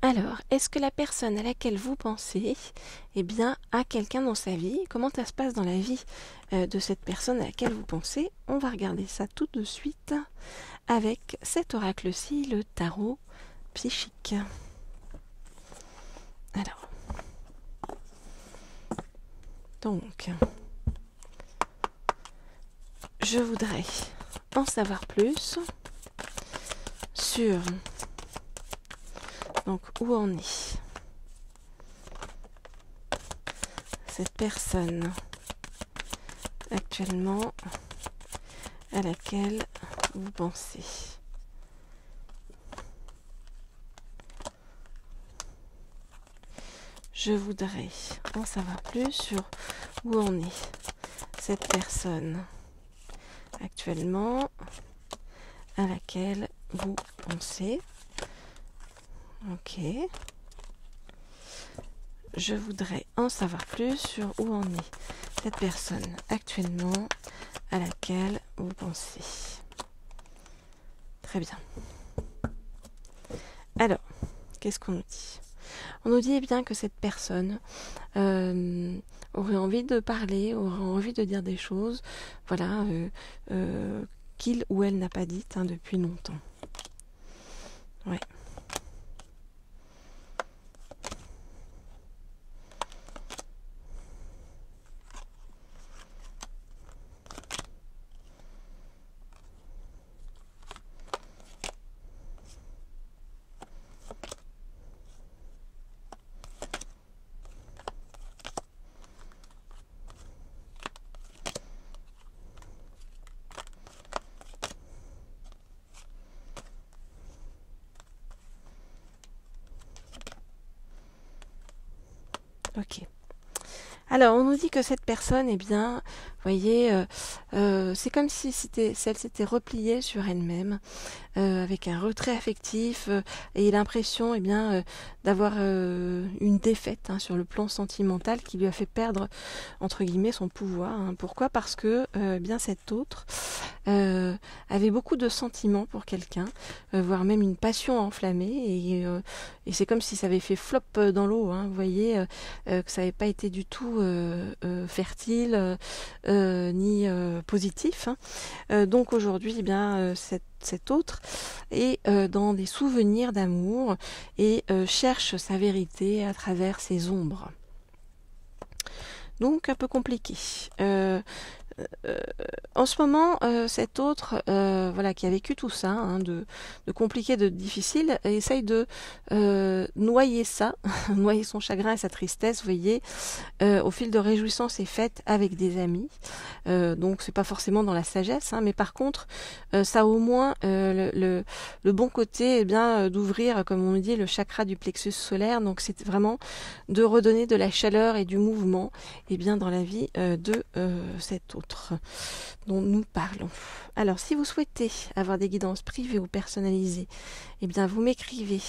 Alors, est-ce que la personne à laquelle vous pensez, eh bien, a quelqu'un dans sa vie? Comment ça se passe dans la vie de cette personne à laquelle vous pensez? On va regarder ça tout de suite avec cet oracle-ci, le tarot psychique. Alors, donc, je voudrais en savoir plus sur donc où en est cette personne actuellement à laquelle vous pensez. Je voudrais en savoir plus sur où en est cette personne actuellement à laquelle vous pensez. Ok. Je voudrais en savoir plus sur où en est cette personne actuellement à laquelle vous pensez. Très bien. Alors, qu'est-ce qu'on nous dit? On nous dit eh bien que cette personne aurait envie de parler, aurait envie de dire des choses, voilà, qu'il ou elle n'a pas dites depuis longtemps. Ouais. Ok. Alors, on nous dit que cette personne, eh bien, vous voyez, c'est comme si elle s'était repliée sur elle-même, avec un retrait affectif, et l'impression, eh bien, d'avoir une défaite sur le plan sentimental qui lui a fait perdre, entre guillemets, son pouvoir. Pourquoi? Parce que, eh bien, cet autre avait beaucoup de sentiments pour quelqu'un, voire même une passion enflammée, et c'est comme si ça avait fait flop dans l'eau, vous voyez, que ça n'avait pas été du tout fertile ni positif. Donc aujourd'hui, eh bien, cet autre est dans des souvenirs d'amour et cherche sa vérité à travers ses ombres. Donc un peu compliqué. En ce moment, cet autre, voilà, qui a vécu tout ça, de compliqué, de difficile, essaye de noyer ça, noyer son chagrin et sa tristesse, vous voyez, au fil de réjouissances et fêtes avec des amis. Donc c'est pas forcément dans la sagesse, mais par contre, ça a au moins le bon côté, eh bien, d'ouvrir, comme on dit, le chakra du plexus solaire. Donc c'est vraiment de redonner de la chaleur et du mouvement, eh bien, dans la vie de cet autre dont nous parlons. Alors, si vous souhaitez avoir des guidances privées ou personnalisées, eh bien, vous m'écrivez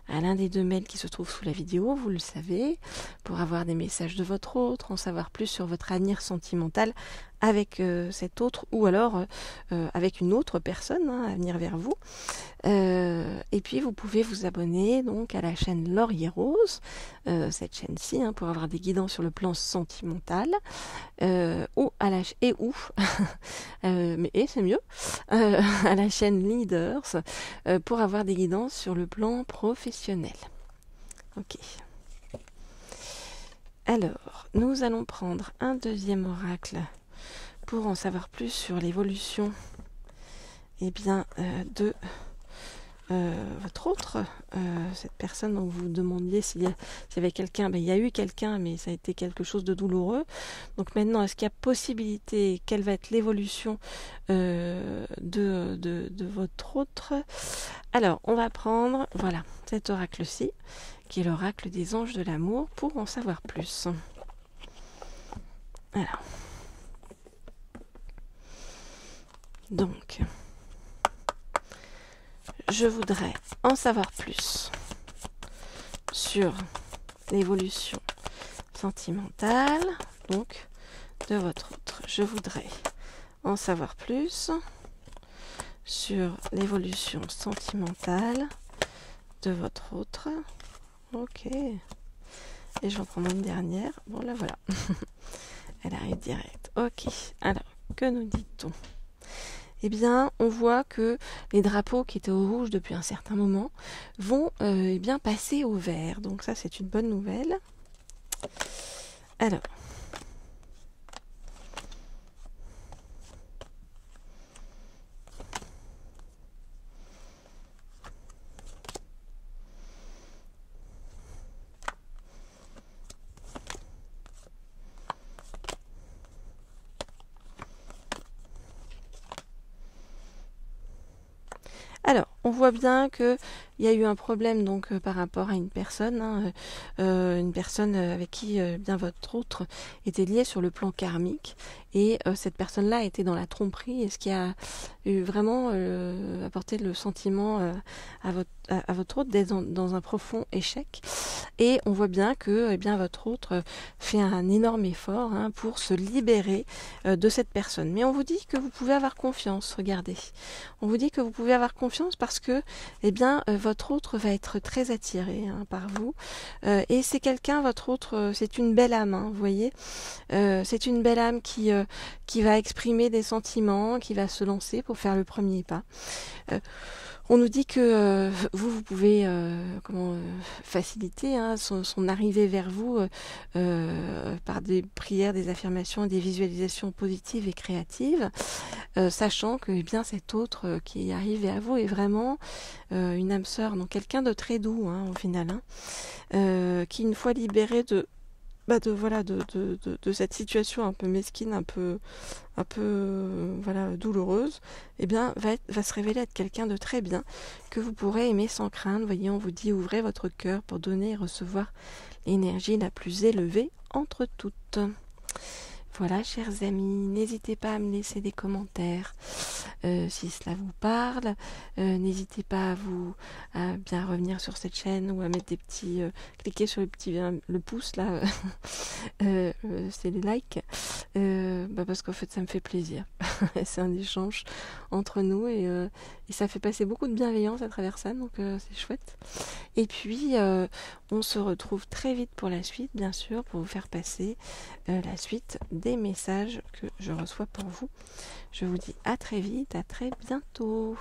à l'un des deux mails qui se trouvent sous la vidéo, vous le savez, pour avoir des messages de votre autre, en savoir plus sur votre avenir sentimental avec cet autre, ou alors avec une autre personne à venir vers vous. Et puis vous pouvez vous abonner donc à la chaîne Laurier Rose, cette chaîne-ci, pour avoir des guidances sur le plan sentimental, ou à la mais c'est mieux, à la chaîne Leaders, pour avoir des guidances sur le plan professionnel. Ok. Alors, nous allons prendre un deuxième oracle pour en savoir plus sur l'évolution, eh bien, de votre autre, cette personne dont vous demandiez s'il y avait quelqu'un. Il y a eu quelqu'un, mais ça a été quelque chose de douloureux. Donc maintenant, est-ce qu'il y a possibilité, quelle va être l'évolution de votre autre? Alors, on va prendre, voilà, cet oracle-ci, qui est l'oracle des anges de l'amour, pour en savoir plus. Alors, donc, je voudrais en savoir plus sur l'évolution sentimentale, donc, de votre autre. Je voudrais en savoir plus sur l'évolution sentimentale de votre autre. Ok. Et je vais en prendre une dernière. Bon, là, voilà. Elle arrive direct. Ok. Alors, que nous dit-on? Eh bien, on voit que les drapeaux qui étaient au rouge depuis un certain moment vont eh bien passer au vert. Donc ça, c'est une bonne nouvelle. Alors, on voit bien que il y a eu un problème donc par rapport à une personne, hein, une personne avec qui bien votre autre était lié sur le plan karmique, et cette personne-là était dans la tromperie, et ce qui a eu vraiment apporté le sentiment à votre autre d'être dans un profond échec. Et on voit bien que eh bien votre autre fait un énorme effort, hein, pour se libérer de cette personne. Mais on vous dit que vous pouvez avoir confiance. Regardez, on vous dit que vous pouvez avoir confiance parce que eh bien votre autre va être très attiré, hein, par vous, et c'est quelqu'un, votre autre, c'est une belle âme, hein, vous voyez, c'est une belle âme qui va exprimer des sentiments, qui va se lancer pour faire le premier pas. On nous dit que vous pouvez faciliter, hein, son arrivée vers vous par des prières, des affirmations, des visualisations positives et créatives, sachant que eh bien cet autre qui arrive vers vous est vraiment une âme sœur, donc quelqu'un de très doux, hein, au final, hein, qui une fois libéré de cette situation un peu mesquine, un peu douloureuse, eh bien va se révéler être quelqu'un de très bien, que vous pourrez aimer sans crainte. Voyez, on vous dit ouvrez votre cœur pour donner et recevoir l'énergie la plus élevée entre toutes. Voilà, chers amis, n'hésitez pas à me laisser des commentaires si cela vous parle. N'hésitez pas à bien revenir sur cette chaîne, ou à mettre des petits, cliquer sur le pouce là, c'est les likes, parce qu'en fait ça me fait plaisir. C'est un échange entre nous, et ça fait passer beaucoup de bienveillance à travers ça, donc c'est chouette. Et puis on se retrouve très vite pour la suite, bien sûr, pour vous faire passer la suite des messages que je reçois pour vous. Je vous dis à très vite, à très bientôt.